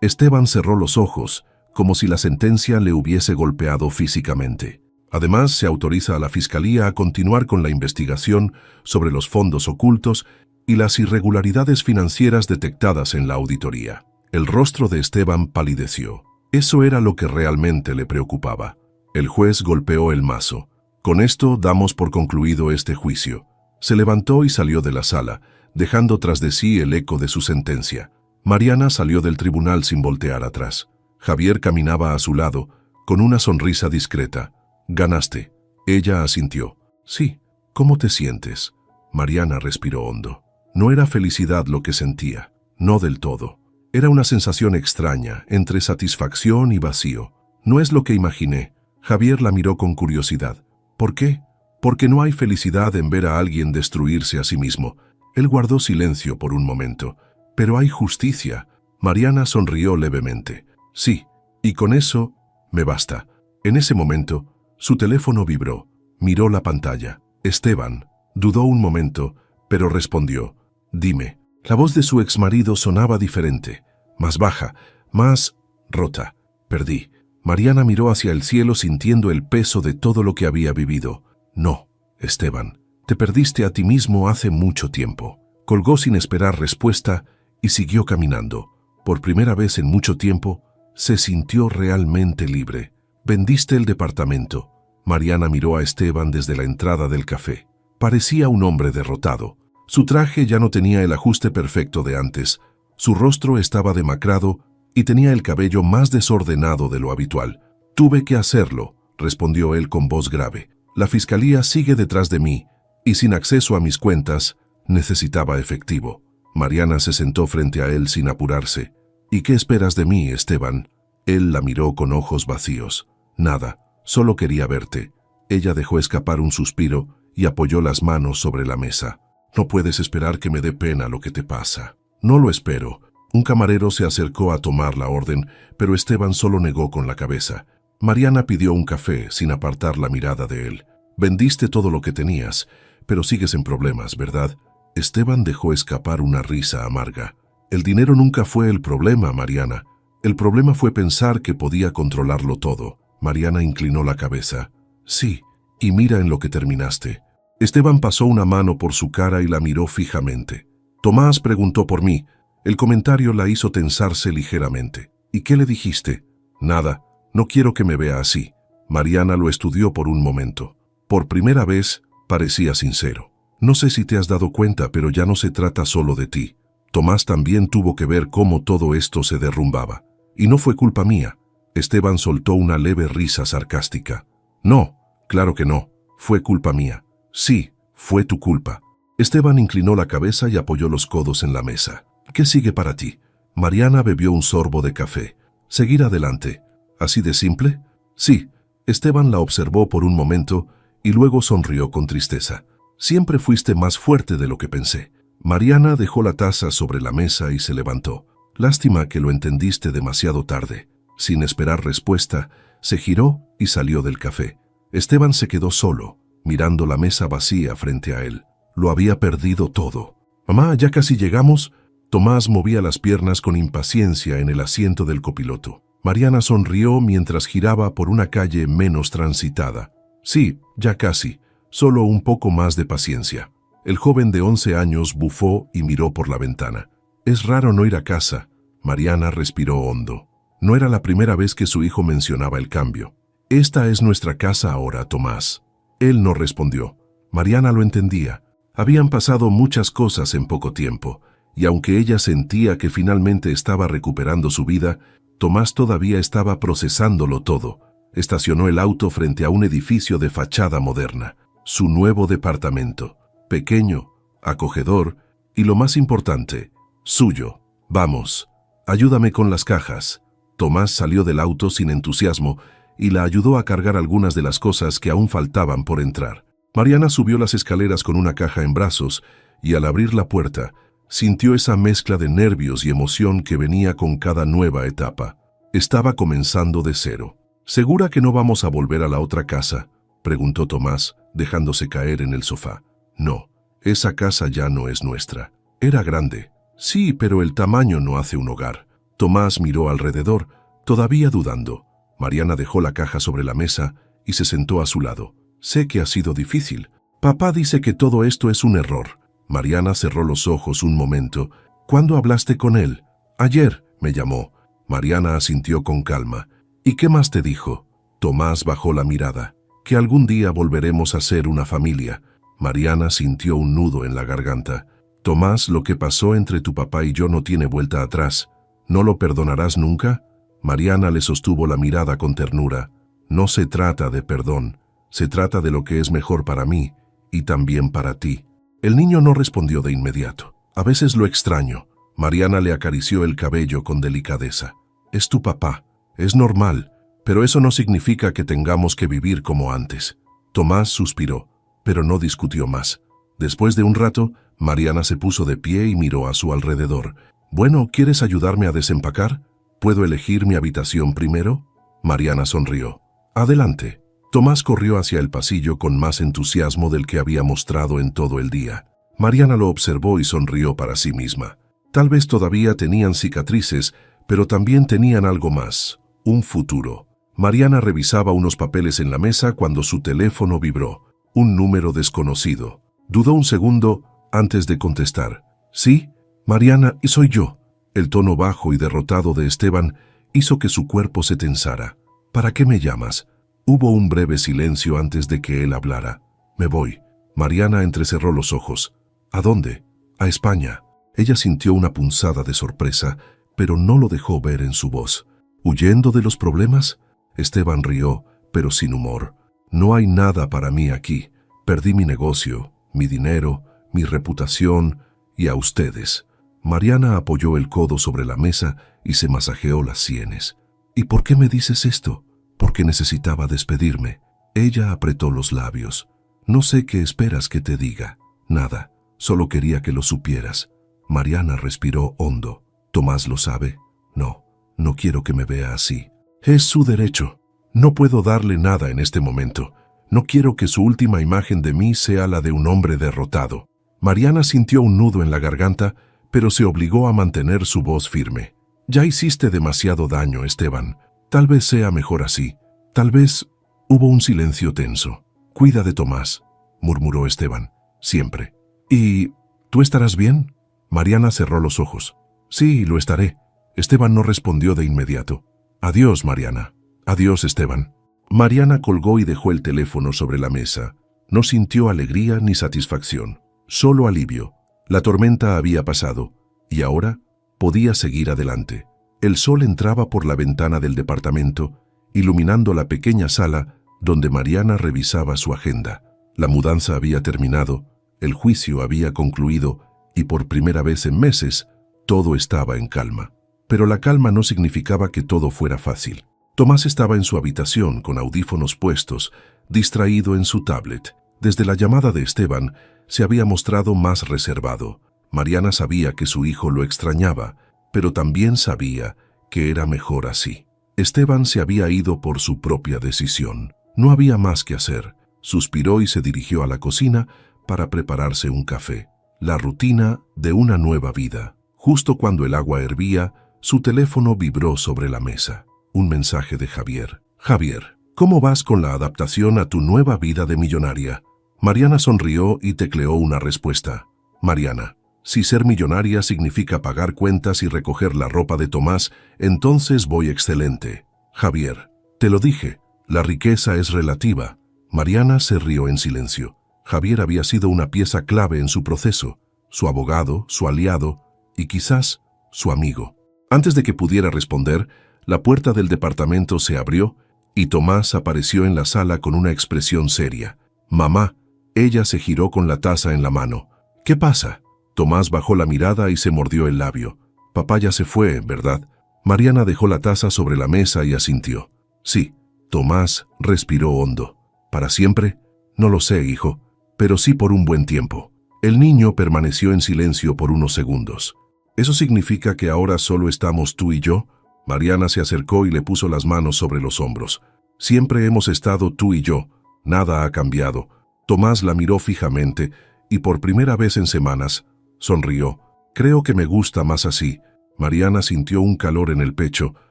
A: Esteban cerró los ojos, como si la sentencia le hubiese golpeado físicamente. Además, se autoriza a la Fiscalía a continuar con la investigación sobre los fondos ocultos y las irregularidades financieras detectadas en la auditoría. El rostro de Esteban palideció. Eso era lo que realmente le preocupaba. El juez golpeó el mazo. Con esto damos por concluido este juicio. Se levantó y salió de la sala, dejando tras de sí el eco de su sentencia. Mariana salió del tribunal sin voltear atrás. Javier caminaba a su lado, con una sonrisa discreta. «Ganaste». Ella asintió. «Sí». «¿Cómo te sientes?» Mariana respiró hondo. No era felicidad lo que sentía, no del todo. Era una sensación extraña, entre satisfacción y vacío. «No es lo que imaginé». Javier la miró con curiosidad. «¿Por qué?» «Porque no hay felicidad en ver a alguien destruirse a sí mismo». Él guardó silencio por un momento. «Pero hay justicia». Mariana sonrió levemente. «Sí, y con eso me basta». En ese momento, su teléfono vibró. Miró la pantalla. Esteban. Dudó un momento, pero respondió. «Dime». La voz de su exmarido sonaba diferente, más baja, más rota. «Perdí». Mariana miró hacia el cielo sintiendo el peso de todo lo que había vivido. «No, Esteban, te perdiste a ti mismo hace mucho tiempo». Colgó sin esperar respuesta y siguió caminando. Por primera vez en mucho tiempo, se sintió realmente libre. «Vendiste el departamento». Mariana miró a Esteban desde la entrada del café. Parecía un hombre derrotado. Su traje ya no tenía el ajuste perfecto de antes. Su rostro estaba demacrado y tenía el cabello más desordenado de lo habitual. «Tuve que hacerlo», respondió él con voz grave. «La fiscalía sigue detrás de mí y sin acceso a mis cuentas, necesitaba efectivo». Mariana se sentó frente a él sin apurarse. «¿Y qué esperas de mí, Esteban?» Él la miró con ojos vacíos. «Nada, solo quería verte». Ella dejó escapar un suspiro y apoyó las manos sobre la mesa. «No puedes esperar que me dé pena lo que te pasa». «No lo espero». Un camarero se acercó a tomar la orden, pero Esteban solo negó con la cabeza. Mariana pidió un café sin apartar la mirada de él. «Vendiste todo lo que tenías, pero sigues en problemas, ¿verdad?» Esteban dejó escapar una risa amarga. «El dinero nunca fue el problema, Mariana. El problema fue pensar que podía controlarlo todo». Mariana inclinó la cabeza. «Sí, y mira en lo que terminaste». Esteban pasó una mano por su cara y la miró fijamente. «Tomás preguntó por mí». El comentario la hizo tensarse ligeramente. «¿Y qué le dijiste?» «Nada, no quiero que me vea así». Mariana lo estudió por un momento. Por primera vez, parecía sincero. «No sé si te has dado cuenta, pero ya no se trata solo de ti. Tomás también tuvo que ver cómo todo esto se derrumbaba. Y no fue culpa mía». Esteban soltó una leve risa sarcástica. «No, claro que no. Fue culpa mía». «Sí, fue tu culpa». Esteban inclinó la cabeza y apoyó los codos en la mesa. «¿Qué sigue para ti?» Mariana bebió un sorbo de café. «Seguir adelante». «¿Así de simple?» «Sí». Esteban la observó por un momento y luego sonrió con tristeza. «Siempre fuiste más fuerte de lo que pensé». Mariana dejó la taza sobre la mesa y se levantó. «Lástima que lo entendiste demasiado tarde». Sin esperar respuesta, se giró y salió del café. Esteban se quedó solo, mirando la mesa vacía frente a él. Lo había perdido todo. «Mamá, ya casi llegamos». Tomás movía las piernas con impaciencia en el asiento del copiloto. Mariana sonrió mientras giraba por una calle menos transitada. «Sí, ya casi. Solo un poco más de paciencia». El joven de 11 años bufó y miró por la ventana. «Es raro no ir a casa». Mariana respiró hondo. No era la primera vez que su hijo mencionaba el cambio. «Esta es nuestra casa ahora, Tomás». Él no respondió. Mariana lo entendía. Habían pasado muchas cosas en poco tiempo, y aunque ella sentía que finalmente estaba recuperando su vida, Tomás todavía estaba procesándolo todo. Estacionó el auto frente a un edificio de fachada moderna. Su nuevo departamento. Pequeño, acogedor y, lo más importante, suyo. «Vamos, ayúdame con las cajas». Tomás salió del auto sin entusiasmo y la ayudó a cargar algunas de las cosas que aún faltaban por entrar. Mariana subió las escaleras con una caja en brazos y al abrir la puerta, sintió esa mezcla de nervios y emoción que venía con cada nueva etapa. Estaba comenzando de cero. ¿Segura que no vamos a volver a la otra casa?, preguntó Tomás, dejándose caer en el sofá. No, esa casa ya no es nuestra. Era grande. Sí, pero el tamaño no hace un hogar. Tomás miró alrededor, todavía dudando. Mariana dejó la caja sobre la mesa y se sentó a su lado. Sé que ha sido difícil. Papá dice que todo esto es un error. Mariana cerró los ojos un momento. ¿Cuándo hablaste con él? Ayer, me llamó. Mariana asintió con calma. ¿Y qué más te dijo? Tomás bajó la mirada. Que algún día volveremos a ser una familia. Mariana sintió un nudo en la garganta. Tomás, lo que pasó entre tu papá y yo no tiene vuelta atrás. ¿No lo perdonarás nunca? Mariana le sostuvo la mirada con ternura. No se trata de perdón, se trata de lo que es mejor para mí y también para ti. El niño no respondió de inmediato. A veces lo extraño. Mariana le acarició el cabello con delicadeza. Es tu papá, es normal, pero eso no significa que tengamos que vivir como antes. Tomás suspiró, pero no discutió más. Después de un rato, Mariana se puso de pie y miró a su alrededor. Bueno, ¿quieres ayudarme a desempacar? ¿Puedo elegir mi habitación primero? Mariana sonrió. Adelante. Tomás corrió hacia el pasillo con más entusiasmo del que había mostrado en todo el día. Mariana lo observó y sonrió para sí misma. Tal vez todavía tenían cicatrices, pero también tenían algo más, un futuro. Mariana revisaba unos papeles en la mesa cuando su teléfono vibró. Un número desconocido. Dudó un segundo antes de contestar. ¿Sí? Mariana, y soy yo. El tono bajo y derrotado de Esteban hizo que su cuerpo se tensara. ¿Para qué me llamas? Hubo un breve silencio antes de que él hablara. Me voy. Mariana entrecerró los ojos. ¿A dónde? A España. Ella sintió una punzada de sorpresa, pero no lo dejó ver en su voz. ¿Huyendo de los problemas? Esteban rió, pero sin humor. No hay nada para mí aquí. Perdí mi negocio, mi dinero, mi reputación y a ustedes. Mariana apoyó el codo sobre la mesa y se masajeó las sienes. ¿Y por qué me dices esto? Porque necesitaba despedirme. Ella apretó los labios. No sé qué esperas que te diga. Nada, solo quería que lo supieras. Mariana respiró hondo. ¿Tomás lo sabe? No, no quiero que me vea así. Es su derecho. No puedo darle nada en este momento. No quiero que su última imagen de mí sea la de un hombre derrotado. Mariana sintió un nudo en la garganta, pero se obligó a mantener su voz firme. Ya hiciste demasiado daño, Esteban. Tal vez sea mejor así. Tal vez... Hubo un silencio tenso. Cuida de Tomás, murmuró Esteban. Siempre. ¿Y tú estarás bien? Mariana cerró los ojos. Sí, lo estaré. Esteban no respondió de inmediato. Adiós, Mariana. Adiós, Esteban. Mariana colgó y dejó el teléfono sobre la mesa. No sintió alegría ni satisfacción, solo alivio. La tormenta había pasado, y ahora podía seguir adelante. El sol entraba por la ventana del departamento, iluminando la pequeña sala donde Mariana revisaba su agenda. La mudanza había terminado, el juicio había concluido, y por primera vez en meses, todo estaba en calma. Pero la calma no significaba que todo fuera fácil. Tomás estaba en su habitación con audífonos puestos, distraído en su tablet. Desde la llamada de Esteban, se había mostrado más reservado. Mariana sabía que su hijo lo extrañaba, pero también sabía que era mejor así. Esteban se había ido por su propia decisión. No había más que hacer. Suspiró y se dirigió a la cocina para prepararse un café. La rutina de una nueva vida. Justo cuando el agua hervía, su teléfono vibró sobre la mesa. Un mensaje de Javier. Javier, ¿cómo vas con la adaptación a tu nueva vida de millonaria? Mariana sonrió y tecleó una respuesta. Mariana, si ser millonaria significa pagar cuentas y recoger la ropa de Tomás, entonces voy excelente. Javier, te lo dije, la riqueza es relativa. Mariana se rió en silencio. Javier había sido una pieza clave en su proceso, su abogado, su aliado y quizás su amigo. Antes de que pudiera responder, la puerta del departamento se abrió y Tomás apareció en la sala con una expresión seria. Mamá. Ella se giró con la taza en la mano. ¿Qué pasa? Tomás bajó la mirada y se mordió el labio. Papá ya se fue, ¿verdad? Mariana dejó la taza sobre la mesa y asintió. Sí. Tomás respiró hondo. ¿Para siempre? No lo sé, hijo, pero sí por un buen tiempo. El niño permaneció en silencio por unos segundos. ¿Eso significa que ahora solo estamos tú y yo? Mariana se acercó y le puso las manos sobre los hombros. Siempre hemos estado tú y yo. Nada ha cambiado. Tomás la miró fijamente y por primera vez en semanas sonrió. Creo que me gusta más así. Mariana sintió un calor en el pecho.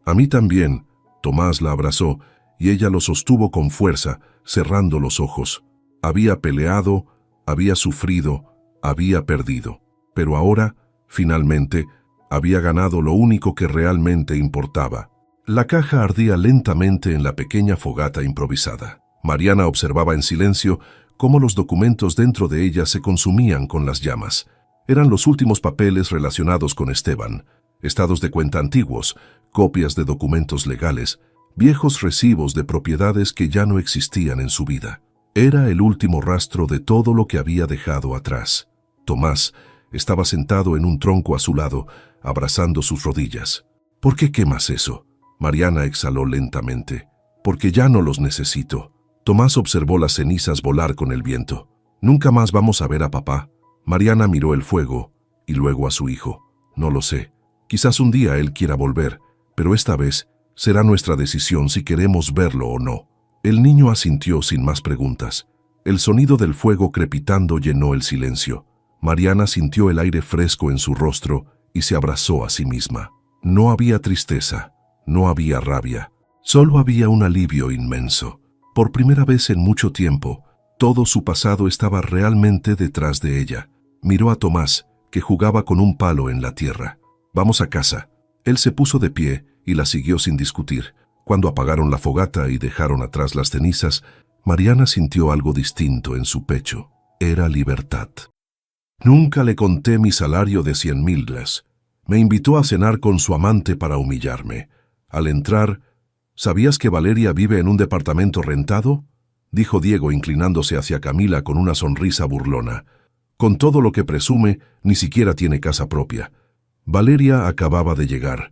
A: A mí también. Tomás la abrazó y ella lo sostuvo con fuerza, cerrando los ojos. Había peleado, había sufrido, había perdido. Pero ahora, finalmente, había ganado lo único que realmente importaba. La caja ardía lentamente en la pequeña fogata improvisada. Mariana observaba en silencio cómo los documentos dentro de ella se consumían con las llamas. Eran los últimos papeles relacionados con Esteban, estados de cuenta antiguos, copias de documentos legales, viejos recibos de propiedades que ya no existían en su vida. Era el último rastro de todo lo que había dejado atrás. Tomás estaba sentado en un tronco a su lado, abrazando sus rodillas. ¿Por qué quemas eso? Mariana exhaló lentamente. Porque ya no los necesito. Tomás observó las cenizas volar con el viento. Nunca más vamos a ver a papá. Mariana miró el fuego y luego a su hijo. No lo sé. Quizás un día él quiera volver, pero esta vez será nuestra decisión si queremos verlo o no. El niño asintió sin más preguntas. El sonido del fuego crepitando llenó el silencio. Mariana sintió el aire fresco en su rostro y se abrazó a sí misma. No había tristeza, no había rabia, solo había un alivio inmenso. Por primera vez en mucho tiempo, todo su pasado estaba realmente detrás de ella. Miró a Tomás, que jugaba con un palo en la tierra. Vamos a casa. Él se puso de pie y la siguió sin discutir. Cuando apagaron la fogata y dejaron atrás las cenizas, Mariana sintió algo distinto en su pecho. Era libertad. Nunca le conté mi salario de 100,000 les. Me invitó a cenar con su amante para humillarme. Al entrar, ¿sabías que Valeria vive en un departamento rentado? Dijo Diego inclinándose hacia Camila con una sonrisa burlona. Con todo lo que presume, ni siquiera tiene casa propia. Valeria acababa de llegar.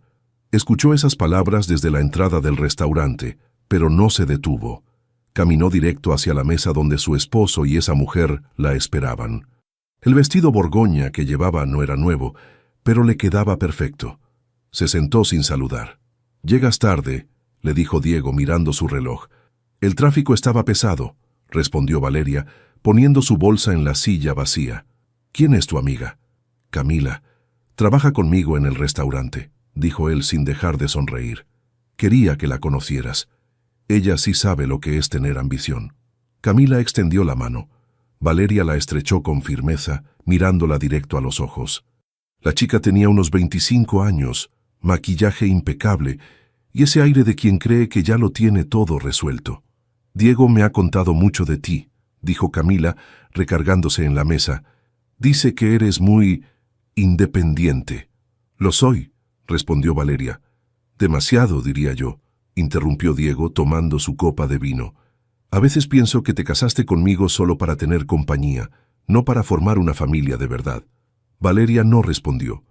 A: Escuchó esas palabras desde la entrada del restaurante, pero no se detuvo. Caminó directo hacia la mesa donde su esposo y esa mujer la esperaban. El vestido borgoña que llevaba no era nuevo, pero le quedaba perfecto. Se sentó sin saludar. «Llegas tarde», le dijo Diego mirando su reloj. «El tráfico estaba pesado», respondió Valeria, poniendo su bolsa en la silla vacía. «¿Quién es tu amiga?» «Camila. Trabaja conmigo en el restaurante», dijo él sin dejar de sonreír. «Quería que la conocieras. Ella sí sabe lo que es tener ambición». Camila extendió la mano. Valeria la estrechó con firmeza, mirándola directo a los ojos. La chica tenía unos 25 años, maquillaje impecable y ese aire de quien cree que ya lo tiene todo resuelto. «Diego me ha contado mucho de ti», dijo Camila, recargándose en la mesa. «Dice que eres muy independiente». «Lo soy», respondió Valeria. «Demasiado, diría yo», interrumpió Diego tomando su copa de vino. «A veces pienso que te casaste conmigo solo para tener compañía, no para formar una familia de verdad». Valeria no respondió.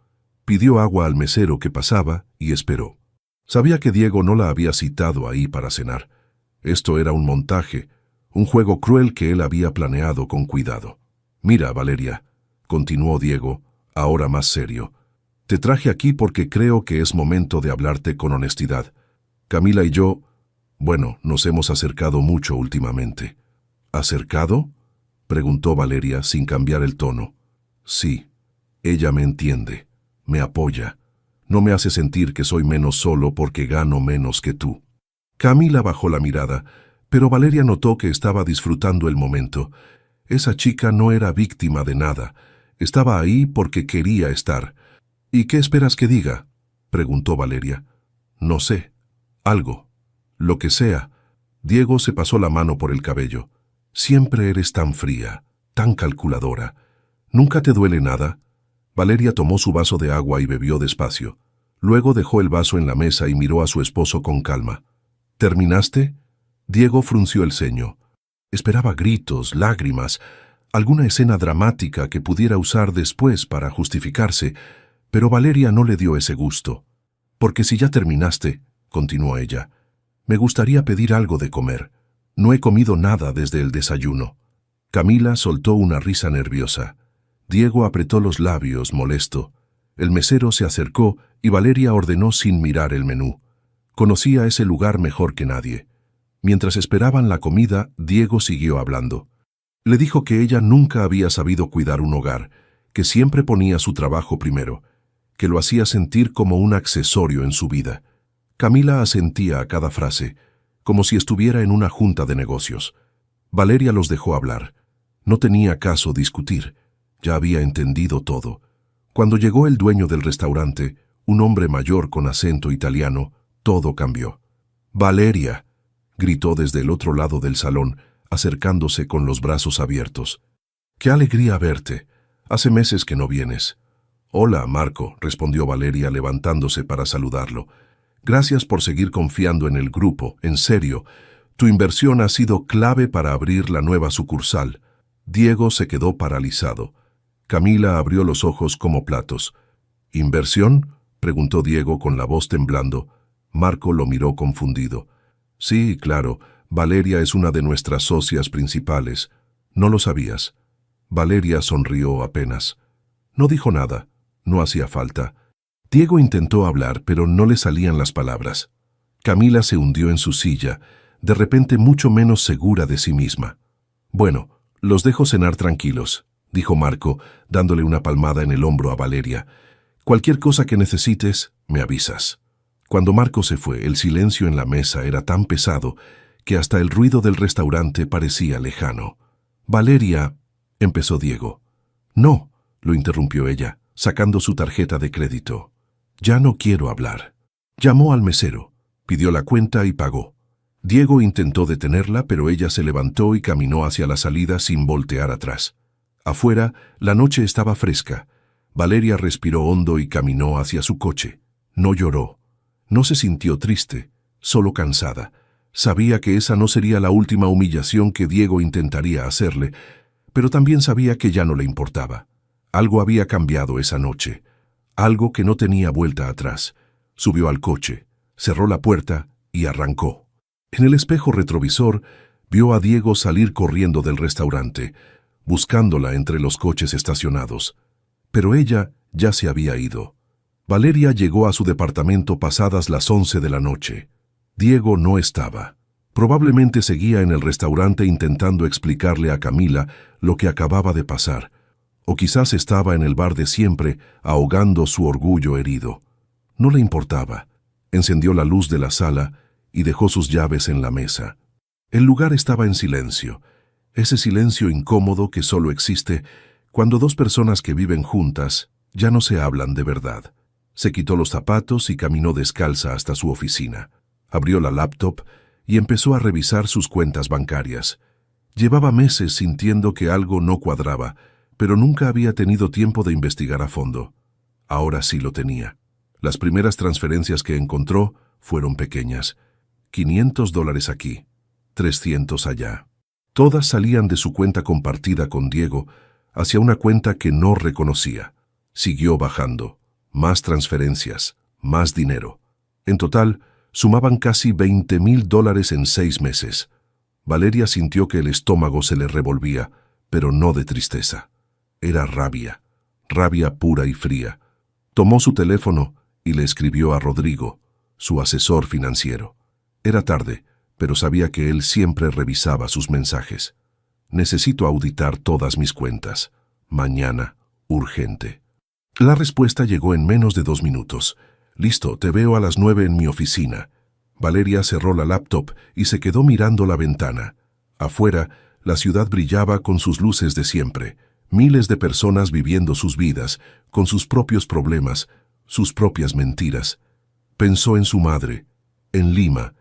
A: Pidió agua al mesero que pasaba y esperó. Sabía que Diego no la había citado ahí para cenar. Esto era un montaje, un juego cruel que él había planeado con cuidado. «Mira, Valeria», continuó Diego, ahora más serio, «te traje aquí porque creo que es momento de hablarte con honestidad. Camila y yo, bueno, nos hemos acercado mucho últimamente». «¿Acercado?», preguntó Valeria sin cambiar el tono. «Sí, ella me entiende, me apoya, no me hace sentir que soy menos solo porque gano menos que tú». Camila bajó la mirada, pero Valeria notó que estaba disfrutando el momento. Esa chica no era víctima de nada, estaba ahí porque quería estar. «¿Y qué esperas que diga?», preguntó Valeria. «No sé. Algo. Lo que sea». Diego se pasó la mano por el cabello. «Siempre eres tan fría, tan calculadora. ¿Nunca te duele nada?». Valeria tomó su vaso de agua y bebió despacio. Luego dejó el vaso en la mesa y miró a su esposo con calma. «¿Terminaste?». Diego frunció el ceño. Esperaba gritos, lágrimas, alguna escena dramática que pudiera usar después para justificarse, pero Valeria no le dio ese gusto. «Porque si ya terminaste», continuó ella, «me gustaría pedir algo de comer. No he comido nada desde el desayuno». Camila soltó una risa nerviosa. Diego apretó los labios, molesto. El mesero se acercó y Valeria ordenó sin mirar el menú. Conocía ese lugar mejor que nadie. Mientras esperaban la comida, Diego siguió hablando. Le dijo que ella nunca había sabido cuidar un hogar, que siempre ponía su trabajo primero, que lo hacía sentir como un accesorio en su vida. Camila asentía a cada frase, como si estuviera en una junta de negocios. Valeria los dejó hablar. No tenía caso discutir. Ya había entendido todo. Cuando llegó el dueño del restaurante, un hombre mayor con acento italiano, todo cambió. «Valeria», gritó desde el otro lado del salón, acercándose con los brazos abiertos. «¡Qué alegría verte! Hace meses que no vienes». «Hola, Marco», respondió Valeria levantándose para saludarlo. «Gracias por seguir confiando en el grupo, en serio. Tu inversión ha sido clave para abrir la nueva sucursal». Diego se quedó paralizado. Camila abrió los ojos como platos. «¿Inversión?», preguntó Diego con la voz temblando. Marco lo miró confundido. «Sí, claro, Valeria es una de nuestras socias principales. ¿No lo sabías?». Valeria sonrió apenas. No dijo nada. No hacía falta. Diego intentó hablar, pero no le salían las palabras. Camila se hundió en su silla, de repente mucho menos segura de sí misma. «Bueno, los dejo cenar tranquilos», dijo Marco, dándole una palmada en el hombro a Valeria. «Cualquier cosa que necesites, me avisas». Cuando Marco se fue, el silencio en la mesa era tan pesado que hasta el ruido del restaurante parecía lejano. «Valeria», empezó Diego. «No», lo interrumpió ella, sacando su tarjeta de crédito. «Ya no quiero hablar». Llamó al mesero, pidió la cuenta y pagó. Diego intentó detenerla, pero ella se levantó y caminó hacia la salida sin voltear atrás. Afuera, la noche estaba fresca. Valeria respiró hondo y caminó hacia su coche. No lloró. No se sintió triste, solo cansada. Sabía que esa no sería la última humillación que Diego intentaría hacerle, pero también sabía que ya no le importaba. Algo había cambiado esa noche, algo que no tenía vuelta atrás. Subió al coche, cerró la puerta y arrancó. En el espejo retrovisor vio a Diego salir corriendo del restaurante, buscándola entre los coches estacionados. Pero ella ya se había ido. Valeria llegó a su departamento pasadas las 11 de la noche. Diego no estaba. Probablemente seguía en el restaurante intentando explicarle a Camila lo que acababa de pasar. O quizás estaba en el bar de siempre, ahogando su orgullo herido. No le importaba. Encendió la luz de la sala y dejó sus llaves en la mesa. El lugar estaba en silencio. Ese silencio incómodo que solo existe cuando dos personas que viven juntas ya no se hablan de verdad. Se quitó los zapatos y caminó descalza hasta su oficina. Abrió la laptop y empezó a revisar sus cuentas bancarias. Llevaba meses sintiendo que algo no cuadraba, pero nunca había tenido tiempo de investigar a fondo. Ahora sí lo tenía. Las primeras transferencias que encontró fueron pequeñas. $500 aquí, 300 allá. Todas salían de su cuenta compartida con Diego hacia una cuenta que no reconocía. Siguió bajando. Más transferencias, más dinero. En total, sumaban casi $20,000 en 6 meses. Valeria sintió que el estómago se le revolvía, pero no de tristeza. Era rabia, rabia pura y fría. Tomó su teléfono y le escribió a Rodrigo, su asesor financiero. Era tarde, pero sabía que él siempre revisaba sus mensajes. «Necesito auditar todas mis cuentas. Mañana, urgente». La respuesta llegó en menos de 2 minutos. «Listo, te veo a las 9 en mi oficina». Valeria cerró la laptop y se quedó mirando la ventana. Afuera, la ciudad brillaba con sus luces de siempre. Miles de personas viviendo sus vidas, con sus propios problemas, sus propias mentiras. Pensó en su madre, en Lima,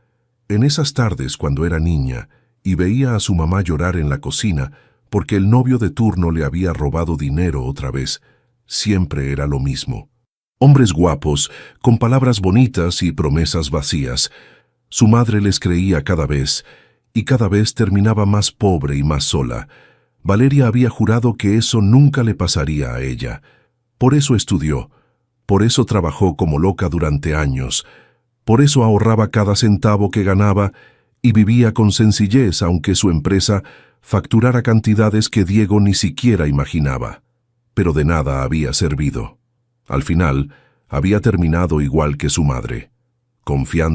A: en esas tardes cuando era niña y veía a su mamá llorar en la cocina porque el novio de turno le había robado dinero otra vez. Siempre era lo mismo. Hombres guapos, con palabras bonitas y promesas vacías. Su madre les creía cada vez, y cada vez terminaba más pobre y más sola. Valeria había jurado que eso nunca le pasaría a ella. Por eso estudió, por eso trabajó como loca durante años, por eso ahorraba cada centavo que ganaba y vivía con sencillez aunque su empresa facturara cantidades que Diego ni siquiera imaginaba. Pero de nada había servido. Al final, había terminado igual que su madre, confiando